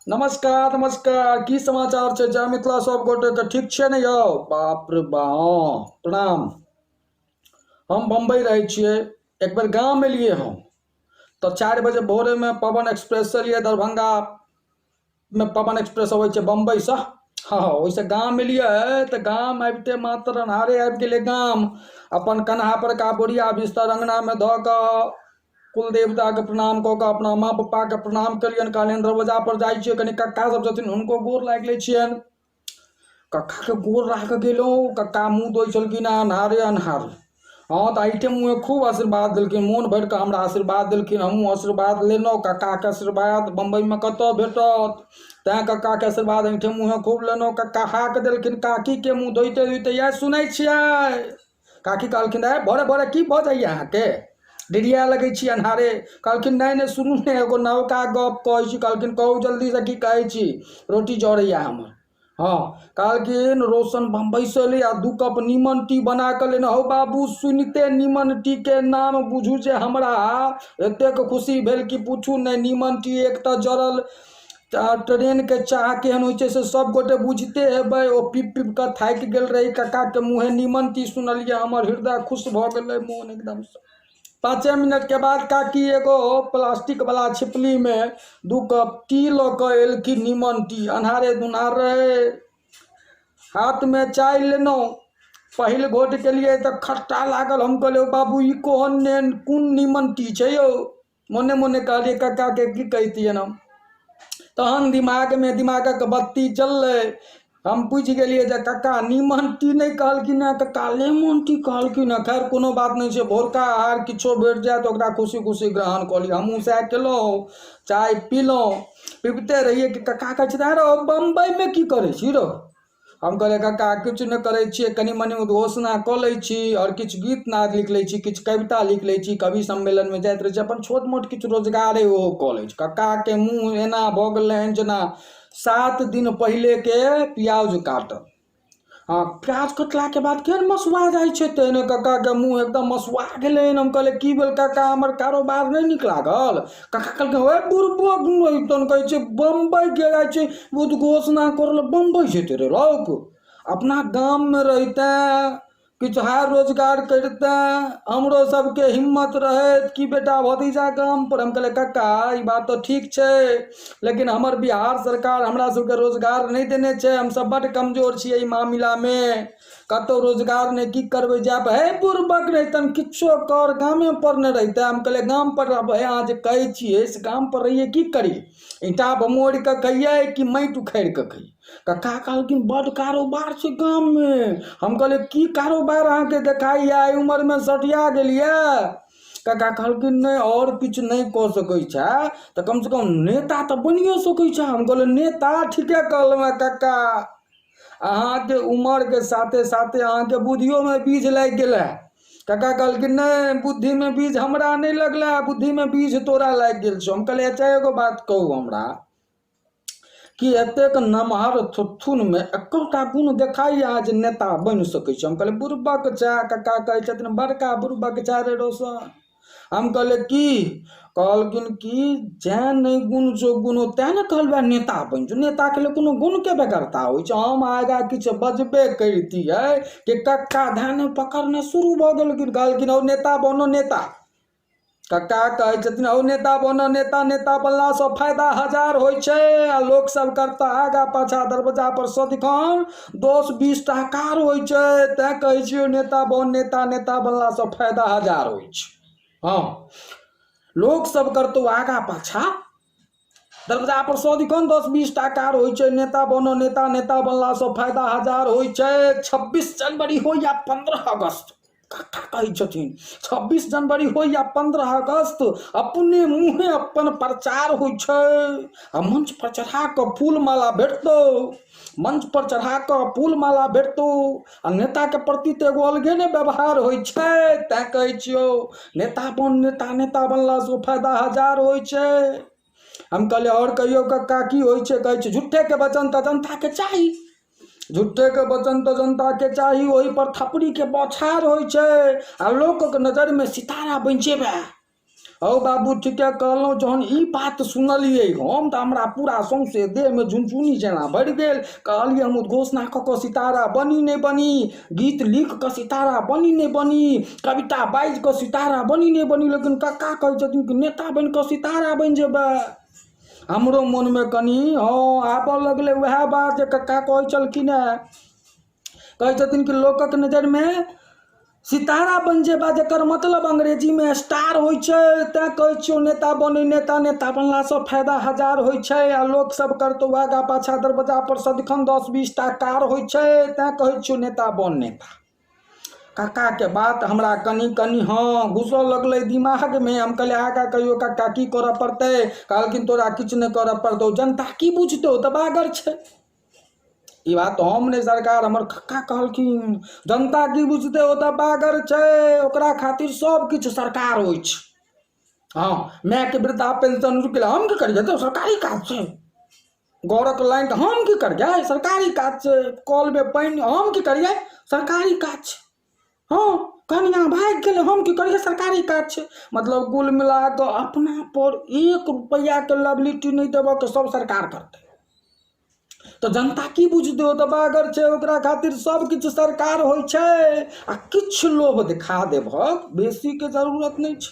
नमस्कार नमस्कार, की समाचार छै जय मिथिला सब गोटे के ठीक छै ने यौ? बाप रे बा, हाँ, प्रणाम। हम बम्बई रहे छिए। एक बेर गाँव एलिए हम तो 4 बजे भोरे में पवन एक्सप्रेस से लिए दरभंगा में पवन एक्सप्रेस अबै छै बम्बई से। हाँ वैसे गाँव एलिए तो गाँव आबिते मात्र अन्हारे आबि गेलै गाम। अपन कन्हा पर का बोरिया बिस्तर अंगना में धऽ कऽ कुल देवता के प्रणाम कऽ कऽ अपना माँ पप्पा के प्रणाम करियनि। कहलियनि दरवाजा पर जाइ छियै, कनि कक्का सब छथिन हुनको गोर लागि लै छियनि। कक्का के गोर राखऽ गेलहुँ, कक्का मुँह धोइ छलखिन अन्हारे अन्हार। हाँ तो आइटे मुँहे खूब आशीर्वाद देलखिन, मोन भरि कऽ हमरा आशीर्वाद देलखिन। हमहूँ आशीर्वाद लेलहुँ। कक्का के आशीर्वाद बम्बई में कतऽ भेटत, तैं कक्का के आशीर्वाद आइटे मुँहे खूब लेलहुँ। कक्का हाक देलखिन काकी के, मुँह धोइते धोइते यऽ सुनै छियै। काकी कहलखिन अरे भोरे भोरे की भऽ जाइए अहाँके, डिरिया लगै छी अन्हारे। कहलखिन नहीं नहीं सुनू ने एगो नवका गप कहै छी। कहलखिन कहू जल्दी से, की कहै छी? रोटी जरैया हमर। हाँ कहलखिन रोशन बम्बई से ले आ 2 कप नीमन टी बना के लेना हो बाबू। सुनते नीमन टी के नाम बुझू जे हमरा एतेक खुशी भेल कि पूछू नहीं। नीमन टी एक तो जरल ट्रेन के चाह केहन होइ छै से सब गोटे बुझते हेबै। ओ पीप पीप के थाकि गेल रही, कक्का के मुँहे नीमन टी सुनलिए, हमर हृदय खुश भऽ गेलै मोन एकदम से। 5 मिनट के बाद काकी एगो प्लास्टिक वाला छिपली में 2 कप टी ल के एलखिन, नीमन टी। अन्हारे दुनार रहे, हाथ में चाय लेनो। पहिल घोट के लिए तो खट्टा लागल। हम कहलिए बाबू ई कोन नीमन टी छै यौ? मोने मोने कहलिए कक्का के की कहतियन हम। तहन दिमागक बत्ती जललै। हम पूछि गेलिए जे कक्का नीमन टी नहीं कहलखिन है, कक्का लेमन टी कहलखिन है। खैर कोनो बात नहीं छै, भोरका आहार किछो भेट जाए तो ओकरा खुशी खुशी ग्रहण कऽ ली। हमहूँ सएह केलहुँ, चाय पीलहुँ। पीबते रहिए कि कक्का कहै छै रो बम्बई में की करै छी रो? हम कहलिए कक्का किछु नहीं करै छियै, कनि मनि उद्घोषणा कऽ लै छी और किछु गीत नाद लिख लै छी, किछु कविता लिख लै छी, कवि सम्मेलन में जाइत रहै छी, अपन छोट मोट किछु रोजगारे ओहो कऽ लै छी। कक्का के मुँह एना भऽ गेलनि जेना 7 दिन पहिले के प्याज काटल। हाँ प्याज कटला के बाद केहन मसुआ जाइ छै, तेहने कक्का के मुँह एकदम मसुआ गेलनि। हम कहलिए की भेल कक्का, हमर कारोबार नहीं नीक लागल? कक्का कहलकै ओए बुड़बक नहीं, तहन कहै छै बम्बई के जाइ छै उद्घोषणा करल। बम्बई जेते रे लोक, अपना गाम में रहिते किछु हार रोजगार करते, हमरो सबके हिम्मत रहे कि बेटा भतीजा काम पर। हम कहले कक्का ई बात तो ठीक छै, लेकिन हमर बिहार सरकार हमरा सबके रोजगार नहीं देने छै। हम सब बड़ कमजोर छियै ई मामला में, कतौ रोजगार नहीं, की करबै जाब। हे बुड़बक नहीं तन किछो कर, गामे पर नहीं रहिते। हम कहले गाम पर रहबै, अहाँ जे कहै छियै से गाम पर रहिए की करी? ईंटा बमोड़ के कहिए कि माटि उखाड़ि के कही? कक्का कहलखिन बड़ कारोबार छै गाम में। हम कहले की कारोबार अहाँके देखाइए, एहि उम्र में सठिया गेलिए? कक्का कहलखिन नहीं और किछु नहीं कऽ सकै छै तऽ कम से कम नेता तऽ बनिए सकै छै। हम कहले नेता ठीके कहलहुँ कक्का, अहाँके उम्र के साथे साथे अहाँके बुद्धियो में बीज लागि गेल है। कक्का कहलखिन नहीं बुद्धि में बीज हमरा नहीं लगला, बुद्धि में बीज तोरा लागि गेल छौ। हम कहले अच्छा एगो बात कहू हमरा कि एतेक नमहर थुथुन में एकोटा गुण देखाइए अहाँ जे नेता बनि सकै छै? हम कहले बुड़बक छै। कक्का कहै छथिन बड़का बुड़बक छै रे रोशन। हम कहले की? कहलखिन कि जैं नहीं गुण जो गुण तैं ने कहलबे नेता बनि जो। नेता के लिए कोनो गुण के बेगरता होइ छै? हम आगा किछु बजबे करितियै कि कक्का ध्यान पकड़ने शुरू भऽ गेलखिन। कहलखिन ओ नेता बनो नेता। कक्का कहै छथिन ओ नेता बनो नेता, नेता बनला से फायदा 1000 होइ छै आ लोक सब करता आगा पाछा दरवाजा पर सदिखन 10-20 टा कार होइ छै। तैं कहै छियै नेता बन नेता, नेता बनला से फायदा 1000 होइ छै। हाँ लोक सब करतौ आगा पाछा दरवाजा पर सदिखन 10-20 टा कार होइ छै। नेता बनो नेता, नेता बनला से फायदा 1000 होइ छै। 26 जनवरी हो या 15 अगस्त, कक्का कहै छथिन 26 जनवरी हो या 15 अगस्त अपने मुँहे अपन प्रचार होइ छै आ मंच पर चढ़ा कऽ फूल माला भेटतौ। मंच पर चढ़ा कऽ फूल माला भेटतौ आ नेता के प्रति तो एगो अलगे ने व्यवहार होइ छै। तैं कहै छियौ नेता बन नेता, नेता बनला से फायदा 1000 होइ छै। हम कहले और कहियो कक्का की होइ छै? कहै छै झूठे के वचन तऽ जनता के चाही, झूठे के वचन तो जनता के चाही, वही पर थपड़ी के बौछार होइ छै आ लोक के नजर में सितारा बन जेबे। हौ बाबू ठीके कहलहुँ। जहन ई बात सुनलियै हम तऽ हमरा पूरा सौंसे देहमे झुनझुनी जेना बढ़ि गेल। कहलियै हम उद्घोषणा कऽ कऽ सितारा बनी नहि बनी, गीत लिख कऽ सितारा बनी नहि बनी, कविता बाजि कऽ सितारा बनी नहि बनी, लेकिन कक्का कहै छथिन कि नेता बनि कऽ सितारा बनि जेबै। हमरो मोनमे कनि आबऽ लगलै वएह बात जे कक्का कहै छलखिन हेँ। कहै छथिन कि लोकक नजरिमे सितारा बन जेबा, जकर मतलब अंग्रेजीमे स्टार होइ छै। तैँ कहै छियौ नेता बनै, नेता बनलासँ फायदा हजार होइ छै। आ लोक सब करतौ आगा पाछा दरवाजा पर सदिखन 10-20 टा कार होइ छै। तैँ कहै छियौ नेता बन नेता। कक्का के बात हमरा कनि घुसऽ लगलै दिमागमे। हम कहलियै आगा कहियो कक्का की करऽ पड़तै? कहलखिन तोरा किछु नहि करऽ पड़तौ, जनता की बुझतौ, दबागर छै। ई बात हम नहीं सरकार, हमर कक्का कहलखिन जनता की बुझते, ओ दबागर छै, ओकरा खातिर सब किछु सरकार होइ छै। हाँ, माय के वृद्धा पेंशन रुकल, हम की करिए, तो सरकारी काज छै। गौरक लाइन तऽ हम की करिए, सरकारी काज छै। कल में पानी हम की करिए, सरकारी काज छै। हाँ, कनिया भाग गेले, हम की करिए, सरकारी काज छै। मतलब कुल मिला कऽ अपना पर 1 रुपया के लायबिलिटी नहीं देबऽ के सब सरकार करतै। तो जनता की बुझतै, ओ दबागर छै, ओकरा खातिर सब किछु सरकार होइ छै। आ किछु लोभ देखा देबहक, बेसी के जरूरत नहीं छै।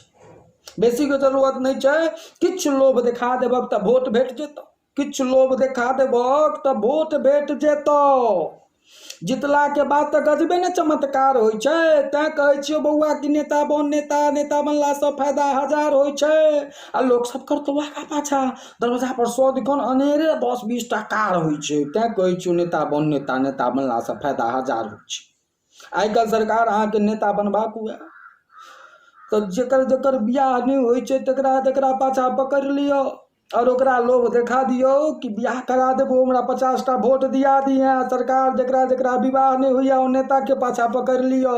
बेसी के जरूरत नहीं छै। किछु लोभ देखा देबहक तऽ वोट भेट जेतौ। किछु लोभ देखा देबहक तऽ वोट भेट जेतौ। जितला के बाद तऽ गजबे ने चमत्कार होइ छै। तैं कहै छियौ बौआ कि नेता बन नेता, नेता बनलासँ फायदा हजार होइ छै। आ लोक सब करतौ आगा पाछा दरवाजा पर सदिखन अनेरे 10-20 टा कार होइ छै। तैं कहै छियौ नेता बन नेता, नेता बनलासँ फायदा हजार होइ छै। आइ काल्हि सरकार अहाँके नेता बनबाक हुए तऽ जेकर बियाह नहीं होइ छै तकरा पाछा पकड़ि लियौ और ओकरा लोभ देखा दियौ कि बियाह करा देबो, हमरा 50 टा वोट दिया दिए। सरकार जेकरा विवाह नहीं होइया ओ नेता के पाछा पकड़ लियौ,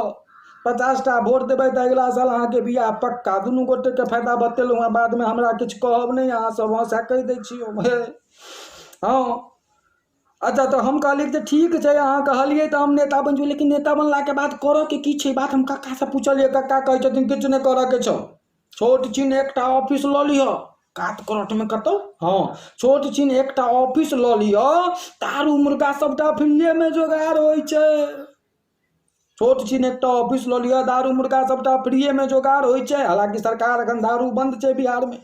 50 टा वोट देबै तऽ अगिला साल अहाँके बियाह पक्का। दुनू गोटे के फायदा बतेलहुँ हैं, बाद में हमरा किछु कहब नहीं, अहाँ सब हँसा कहि दै छियौ। हाँ अच्छा, तो हम कहलिए कि ठीक है, अहाँ कहलिए तो हम नेता बन जेबै, लेकिन नेता बनला के बाद करऽ के की छै? बात हम कक्का से पूछलिए। कक्का कहै छथिन किछु नहीं करऽ के छौ, छोट छीन एकटा ऑफिस लऽ लिह काट करट में कतौ। हाँ, छोट छीन एकटा ऑफिस लऽ लिह, दारू मुर्गा सबटा फ्रीए में जोगाड़ होइ छै। छोट छीन एकटा ऑफिस लऽ लिह, दारू मुर्गा सबटा फ्रीए में जोगाड़ होइ छै। हालांकि सरकार अखन दारू बंद छै बिहार में,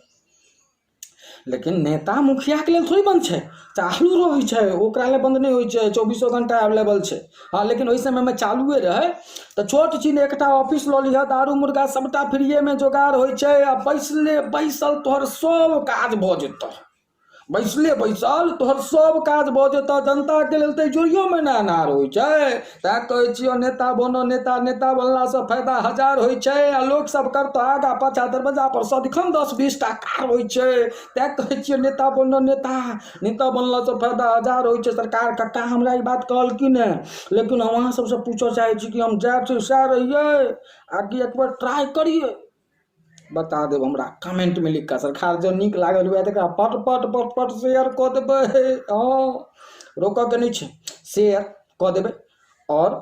लेकिन नेता मुखिया के लेल थोड़ी बंद छै, चालू रहै छै। ओकरा लेल बंद नहीं होइ छै, 24 घंटा अवेलेबल छै। हाँ, लेकिन ओहि समय में चालुए रहे। तो छोट छीन एकटा ऑफिस लऽ लिह, दारू मुर्गा सबटा फ्रीए में जोगाड़ होइ छै। आ बैसल तोहर सब काज भऽ जेतौ। बैसल तोहर सब काज भऽ जेतौ। जनता के लेल तऽ जोड़ियो में ना अनार होइ छै। तैं कहै छियौ नेता बनो नेता, नेता बनलासँ फायदा हजार होइ छै। आ लोक सब करतो आगा पाछा दरवाजा पर सदिखन 10-20 टा कार होइ छै। तैं कहै छियौ नेता बनो नेता, नेता बनलासँ फायदा हजार होइ छै। सरकार कक्का हमरा ई बात कहलखिन है, लेकिन हम अहाँ सबसे पूछऽ चाहै छी कि हम जायब से सएह रहिए आकि एक बार ट्राई करिए? बता देब हमरा कमेंट में लिख कऽ। सरकार जो नीक लागल हुए तकरा पट पट पट पट शेयर कऽ देबै। हाँ, रोकऽ के नहीं छै, शेयर कऽ देबै। और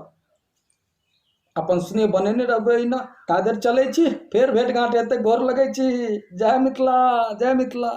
अपन स्नेह बनेने रहबै ना। ताधर चलै छी, फेर भेंट घांट हेतै, गोर लगै छी। जय मिथिला, जय मिथिला।